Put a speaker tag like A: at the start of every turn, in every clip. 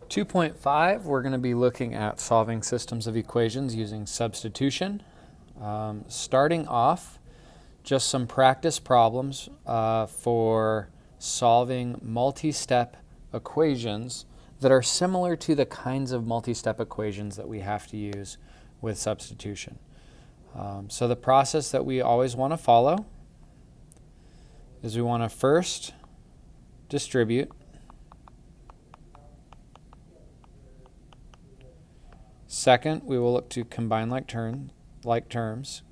A: 2.5, we're going to be looking at solving systems of equations using substitution. Starting off, just some practice problems for solving multi-step equations that are similar to the kinds of multi-step equations that we have to use with substitution. So the process that we always want to follow is we want to first distribute. Second, we will look to combine like terms.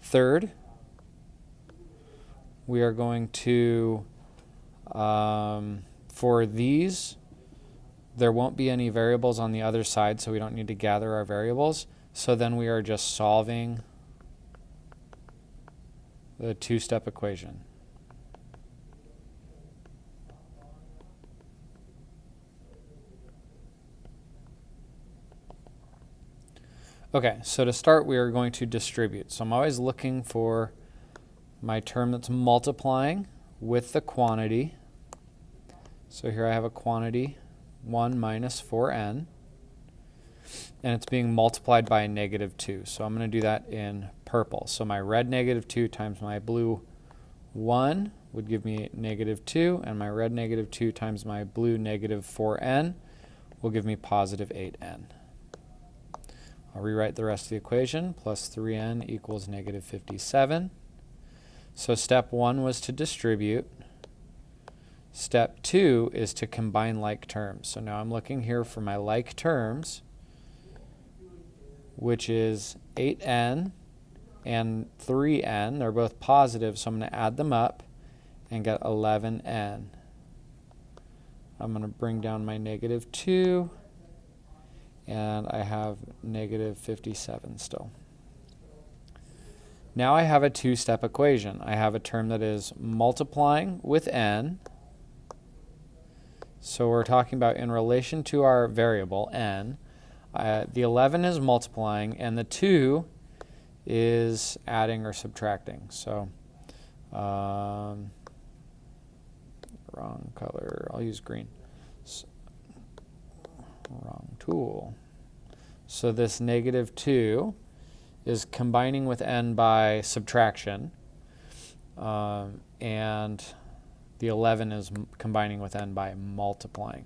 A: Third, we are going to, for these, there won't be any variables on the other side, so we don't need to gather our variables. So then we are just solving the two-step equation. Okay, so to start, we are going to distribute. So I'm always looking for my term that's multiplying with the quantity. So here I have a quantity, 1 minus 4n, and it's being multiplied by a -2. So I'm going to do that in purple. So my red -2 times my blue 1 would give me -2, and my red -2 times my blue -4n will give me positive 8n. I'll rewrite the rest of the equation. Plus 3n equals -57. So step 1 was to distribute. Step 2 is to combine like terms. So now I'm looking here for my like terms, which is 8n and 3n. They're both positive, so I'm going to add them up and get 11n. I'm going to bring down my -2. And I have -57 still. Now I have a two-step equation. I have a term that is multiplying with n. So we're talking about in relation to our variable n. The 11 is multiplying, and the 2 is adding or subtracting. So wrong color. I'll use green. Wrong tool. So this -2 is combining with n by subtraction, and the 11 is combining with n by multiplying.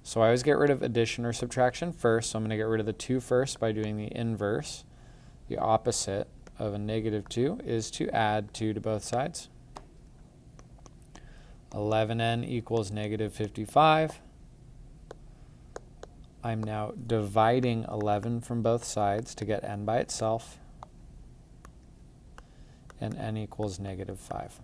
A: So I always get rid of addition or subtraction first, so I'm going to get rid of the 2 first by doing the inverse. The opposite of a -2 is to add 2 to both sides. 11n equals -55. I'm now dividing 11 from both sides to get n by itself, and n equals -5.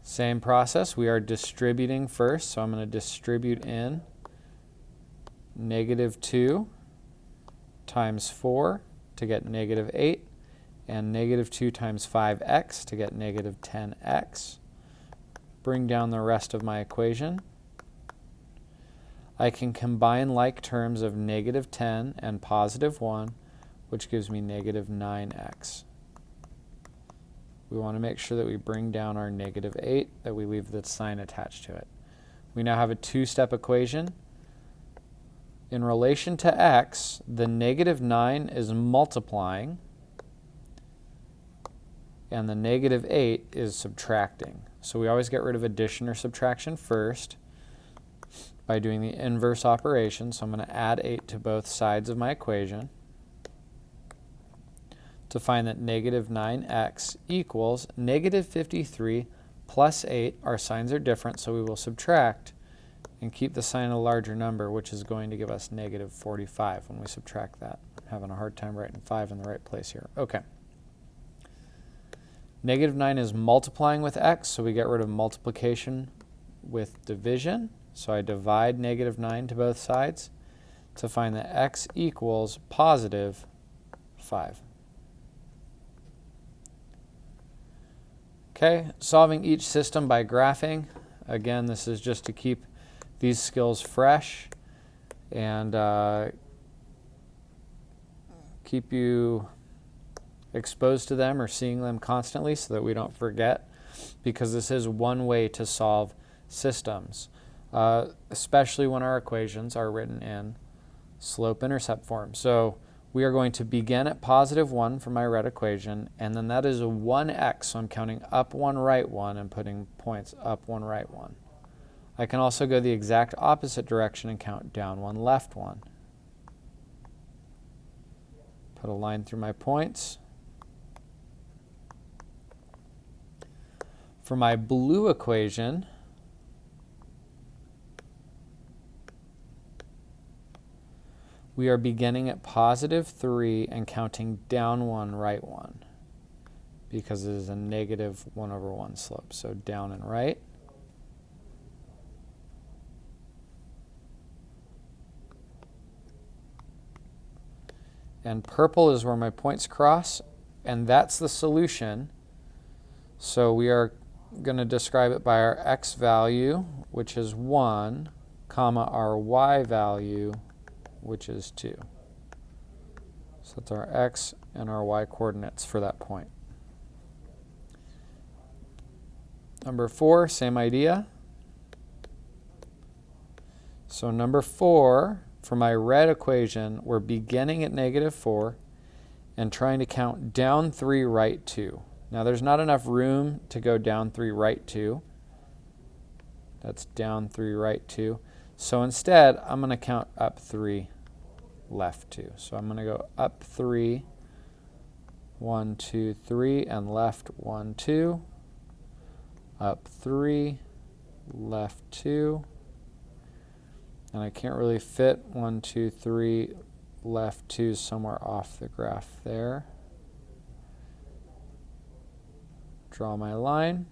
A: Same process, we are distributing first, so I'm going to distribute in -2 times 4 to get -8, and -2 times 5x to get -10x. Bring down the rest of my equation. I can combine like terms of -10 and +1, which gives me -9x. We want to make sure that we bring down our -8, that we leave the sign attached to it. We now have a two-step equation. In relation to x, the -9 is multiplying, and the -8 is subtracting. So we always get rid of addition or subtraction first by doing the inverse operation. So I'm going to add 8 to both sides of my equation to find that -9x equals -53 plus 8. Our signs are different, so we will subtract and keep the sign a larger number, which is going to give us -45 when we subtract that. I'm having a hard time writing 5 in the right place here. Okay. -9 is multiplying with x, so we get rid of multiplication with division. So I divide -9 to both sides to find that x equals +5. Okay, solving each system by graphing. Again, this is just to keep these skills fresh and keep you exposed to them or seeing them constantly so that we don't forget, because this is one way to solve systems, especially when our equations are written in slope-intercept form. So we are going to begin at positive 1 for my red equation, and then that is a 1x, so I'm counting up 1, right 1, and putting points up 1, right 1. I can also go the exact opposite direction and count down 1, left 1. Put a line through my points. For my blue equation, we are beginning at positive 3 and counting down 1, right 1, because it is a negative 1 over 1 slope. So down and right. And purple is where my points cross, and that's the solution. So we are going to describe it by our x value, which is 1, comma our y value, which is 2. So that's our x and our y coordinates for that point. Number 4, same idea. So number 4, for my red equation, we're beginning at negative 4 and trying to count down 3, right 2. Now there's not enough room to go down 3, right 2. That's down 3, right 2. So instead, I'm going to count up 3, left 2. So I'm going to go up 3, 1, 2, 3, and left 1, 2. Up 3, left 2. And I can't really fit 1, 2, 3, left 2 somewhere off the graph there. Draw my line.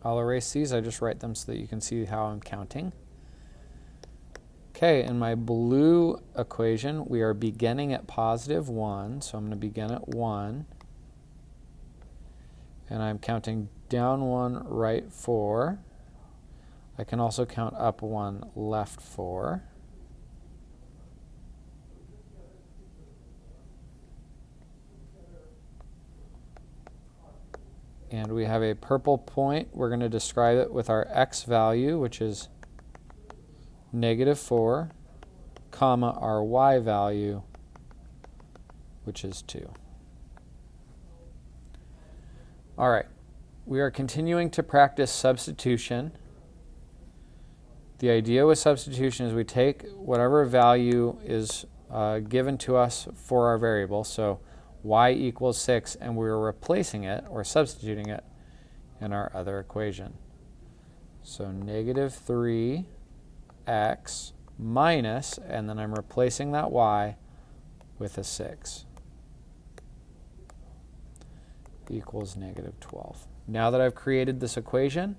A: I'll erase these. I just write them so that you can see how I'm counting. Okay, in my blue equation, we are beginning at positive 1. So I'm going to begin at 1. And I'm counting down 1, right 4. I can also count up 1, left 4. And we have a purple point. We're going to describe it with our x value, which is negative 4, comma our y value, which is 2. All right, we are continuing to practice substitution. The idea with substitution is we take whatever value is given to us for our variable, so y equals 6, and we're replacing it or substituting it in our other equation. So negative 3x minus, and then I'm replacing that y with a 6, equals negative 12. Now that I've created this equation,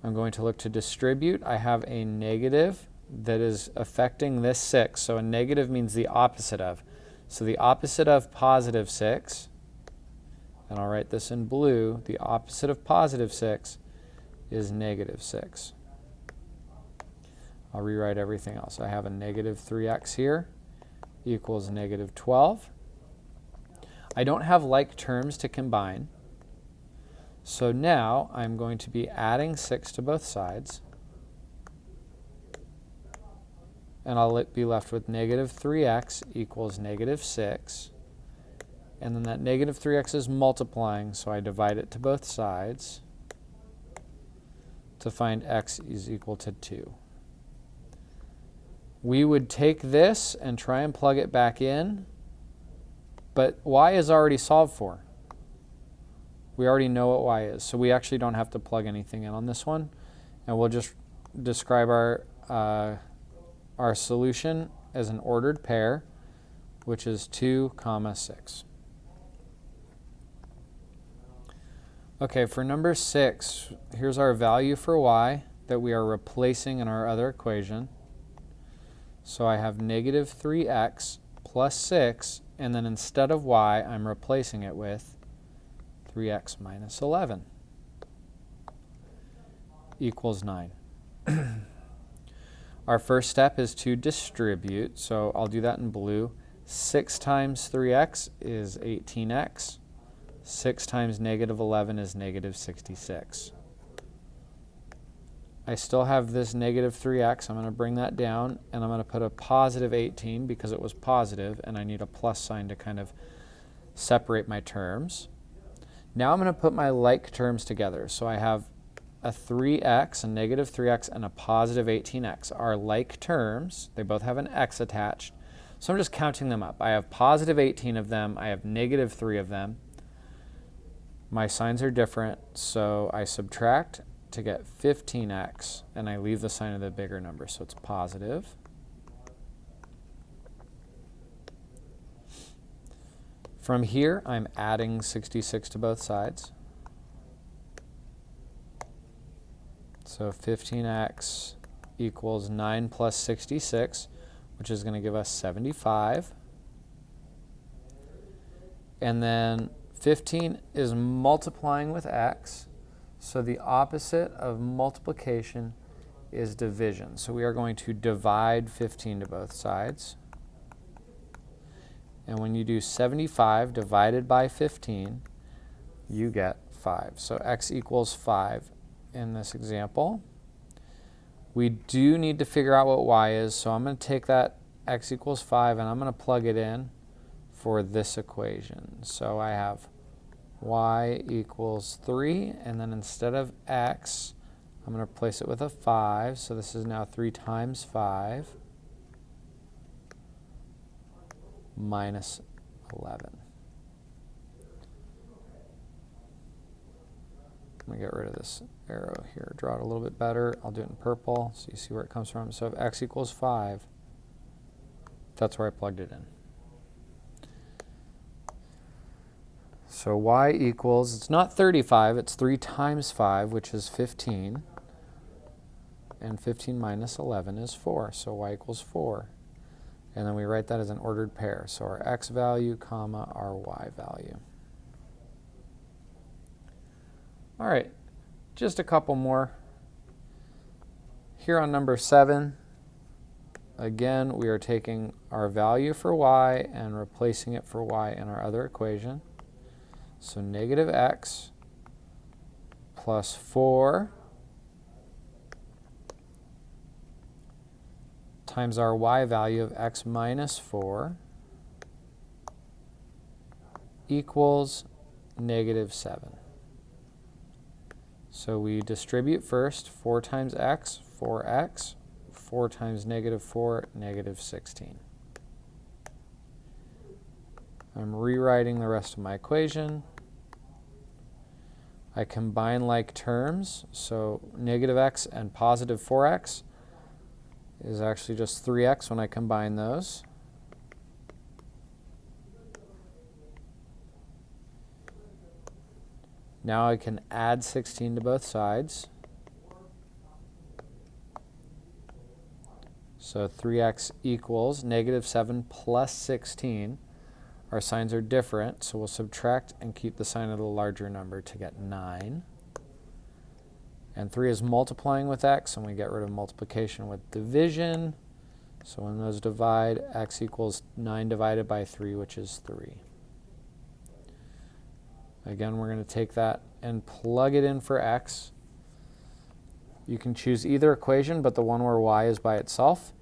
A: I'm going to look to distribute. I have a negative that is affecting this 6. So a negative means the opposite of. So the opposite of positive 6, and I'll write this in blue, the opposite of positive 6 is negative 6. I'll rewrite everything else. I have a negative 3x here equals negative 12. I don't have like terms to combine. So now I'm going to be adding 6 to both sides. And I'll be left with negative 3x equals negative 6. And then that negative 3x is multiplying, so I divide it to both sides to find x is equal to 2. We would take this and try and plug it back in, but y is already solved for. We already know what y is, so we actually don't have to plug anything in on this one. And we'll just describe our solution as an ordered pair, which is 2, 6. Okay, for number 6, here's our value for y that we are replacing in our other equation. So I have negative 3x plus 6, and then instead of y, I'm replacing it with 3x minus 11 equals 9. Our first step is to distribute, so I'll do that in blue. 6 times 3x is 18x. 6 times negative 11 is negative 66. I still have this negative 3x. I'm going to bring that down, and I'm going to put a positive 18 because it was positive, and I need a plus sign to kind of separate my terms. Now I'm going to put my like terms together. So I have a 3x, a negative 3x, and a positive 18x are like terms. They both have an x attached. So I'm just counting them up. I have positive 18 of them. I have negative 3 of them. My signs are different, so I subtract to get 15x, and I leave the sign of the bigger number, so it's positive. From here, I'm adding 66 to both sides. So 15x equals 9 plus 66, which is going to give us 75. And then 15 is multiplying with x. So the opposite of multiplication is division. So we are going to divide 15 to both sides. And when you do 75 divided by 15, you get 5. So x equals 5 in this example. We do need to figure out what y is, so I'm going to take that x equals 5 and I'm going to plug it in for this equation. So I have y equals 3, and then instead of x, I'm going to replace it with a 5. So this is now 3 times 5 minus 11. I'm going to get rid of this arrow here, draw it a little bit better. I'll do it in purple so you see where it comes from. So if x equals 5, that's where I plugged it in. So y equals, it's not 35, it's 3 times 5, which is 15. And 15 minus 11 is 4, so y equals 4. And then we write that as an ordered pair. So our x value, comma, our y value. All right, just a couple more. Here on number 7, again, we are taking our value for y and replacing it for y in our other equation. So negative x plus 4 times our y value of x minus 4 equals negative 7. So we distribute first. 4 times x, 4x. 4 times negative 4, negative 16. I'm rewriting the rest of my equation. I combine like terms, so negative x and positive 4x is actually just 3x when I combine those. Now I can add 16 to both sides. So 3x equals negative 7 plus 16. Our signs are different, so we'll subtract and keep the sign of the larger number to get 9. And 3 is multiplying with x, and we get rid of multiplication with division. So when those divide, x equals 9 divided by 3, which is 3. Again, we're going to take that and plug it in for x. You can choose either equation, but the one where y is by itself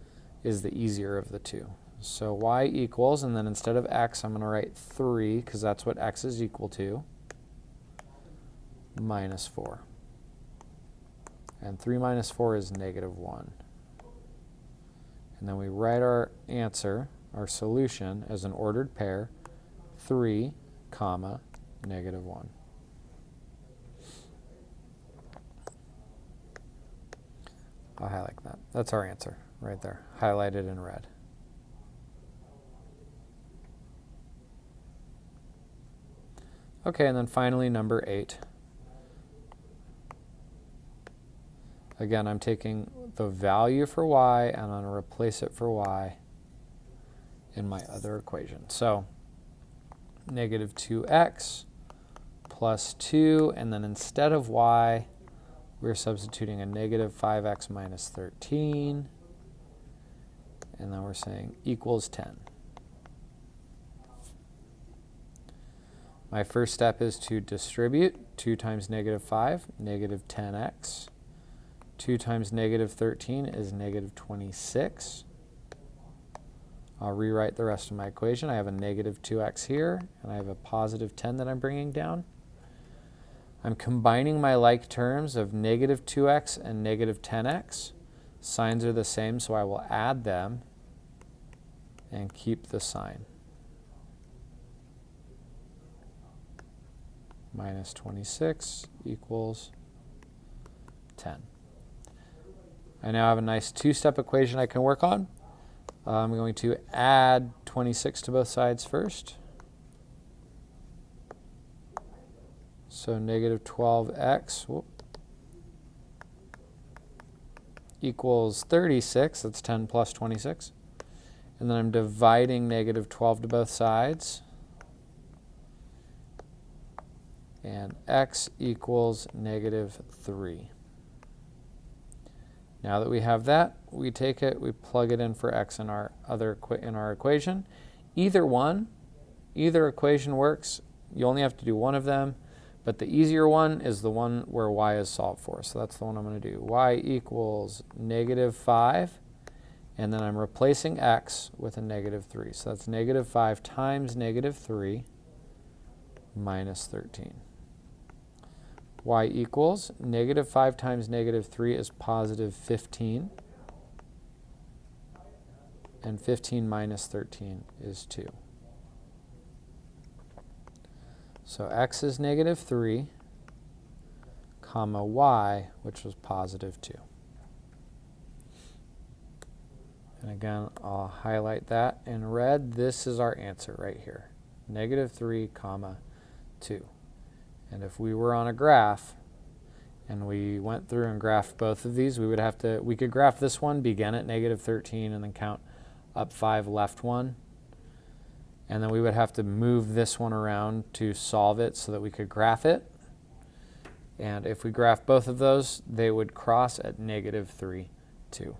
A: is the easier of the two. So y equals, and then instead of x, I'm going to write 3, because that's what x is equal to, minus 4. And 3 minus 4 is negative 1. And then we write our answer, our solution, as an ordered pair, 3, comma, negative 1. I'll highlight that. That's our answer right there, highlighted in red. Okay, and then finally number 8. Again, I'm taking the value for y and I'm going to replace it for y in my other equation. So negative 2x plus 2, and then instead of y, we're substituting a negative 5x minus 13, and then we're saying equals 10. My first step is to distribute. 2 times negative 5, negative 10x. 2 times negative 13 is negative 26. I'll rewrite the rest of my equation. I have a negative 2x here, and I have a positive 10 that I'm bringing down. I'm combining my like terms of negative 2x and negative 10x. Signs are the same, so I will add them and keep the sign. Minus 26 equals 10. I now have a nice two-step equation I can work on. I'm going to add 26 to both sides first. So negative 12x equals 36. That's 10 plus 26. And then I'm dividing negative 12 to both sides. And x equals negative 3. Now that we have that, we take it, we plug it in for x in our equation. Either equation works. You only have to do one of them, but the easier one is the one where y is solved for. So that's the one I'm going to do. Y equals negative 5, and then I'm replacing x with a negative 3. So that's negative 5 times negative 3 minus 13. Y equals negative 5 times negative 3 is positive 15. And 15 minus 13 is 2. So x is negative 3, comma y, which was positive 2. And again, I'll highlight that in red. This is our answer right here. Negative 3, comma 2. And if we were on a graph and we went through and graphed both of these, we could graph this one, begin at negative 13 and then count up 5 left 1. And then we would have to move this one around to solve it so that we could graph it. And if we graph both of those, they would cross at negative 3, 2.